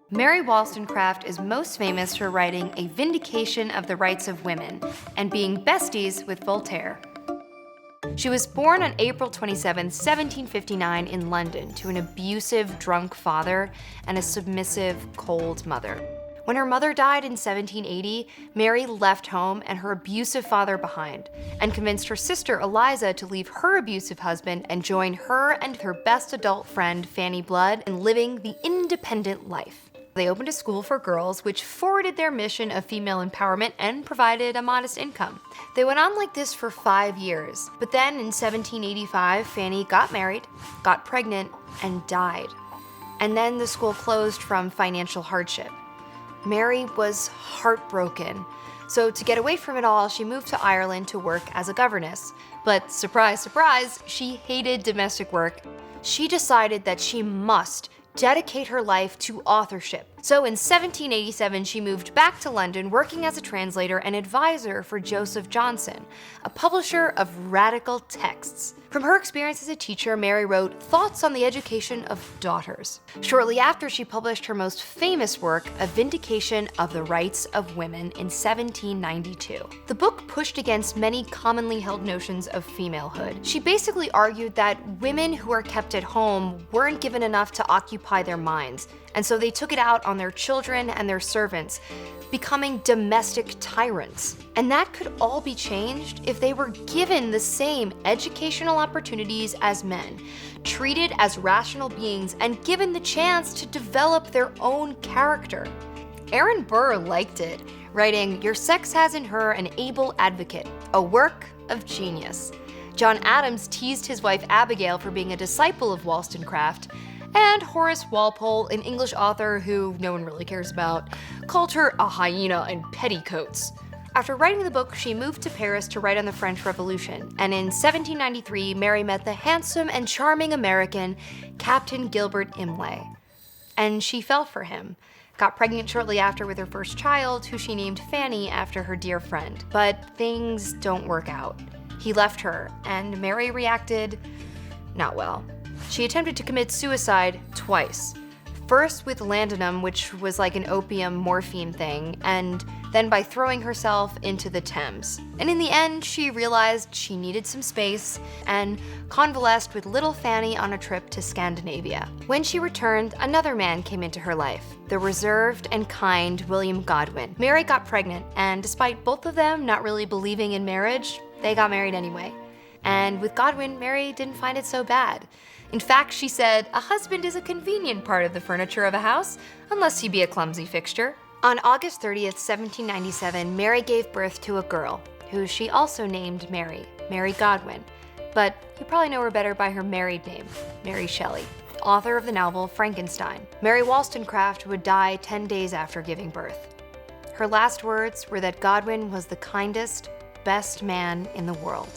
Mary Wollstonecraft is most famous for writing A Vindication of the Rights of Women and being besties with Voltaire. She was born on April 27, 1759 in London to an abusive, drunk father and a submissive, cold mother. When her mother died in 1780, Mary left home and her abusive father behind and convinced her sister Eliza to leave her abusive husband and join her and her best adult friend Fanny Blood in living the independent life. They opened a school for girls, which forwarded their mission of female empowerment and provided a modest income. They went on like this for 5 years, but then in 1785, Fanny got married, got pregnant, and died. And then the school closed from financial hardship. Mary was heartbroken, so to get away from it all, she moved to Ireland to work as a governess. But surprise, surprise, she hated domestic work. She decided that she must dedicate her life to authorship. So in 1787, she moved back to London, working as a translator and advisor for Joseph Johnson, a publisher of radical texts. From her experience as a teacher, Mary wrote Thoughts on the Education of Daughters. Shortly after, she published her most famous work, A Vindication of the Rights of Women, in 1792. The book pushed against many commonly held notions of femalehood. She basically argued that women who are kept at home weren't given enough to occupy their minds, and so they took it out on their children and their servants, becoming domestic tyrants. And that could all be changed if they were given the same educational opportunities as men, treated as rational beings, and given the chance to develop their own character. Aaron Burr liked it, writing, "Your sex has in her an able advocate, a work of genius." John Adams teased his wife Abigail for being a disciple of Wollstonecraft, and Horace Walpole, an English author who no one really cares about, called her a hyena in petticoats. After writing the book, she moved to Paris to write on the French Revolution, and in 1793, Mary met the handsome and charming American Captain Gilbert Imlay. And she fell for him, got pregnant shortly after with her first child, who she named Fanny after her dear friend. But things don't work out. He left her, and Mary reacted not well. She attempted to commit suicide twice. First with laudanum, which was like an opium morphine thing, and then by throwing herself into the Thames. And in the end, she realized she needed some space and convalesced with little Fanny on a trip to Scandinavia. When she returned, another man came into her life, the reserved and kind William Godwin. Mary got pregnant, and despite both of them not really believing in marriage, they got married anyway. And with Godwin, Mary didn't find it so bad. In fact, she said, "A husband is a convenient part of the furniture of a house, unless he be a clumsy fixture." On August 30th, 1797, Mary gave birth to a girl, who she also named Mary Godwin. But you probably know her better by her married name, Mary Shelley, author of the novel Frankenstein. Mary Wollstonecraft would die 10 days after giving birth. Her last words were that Godwin was the kindest, best man in the world.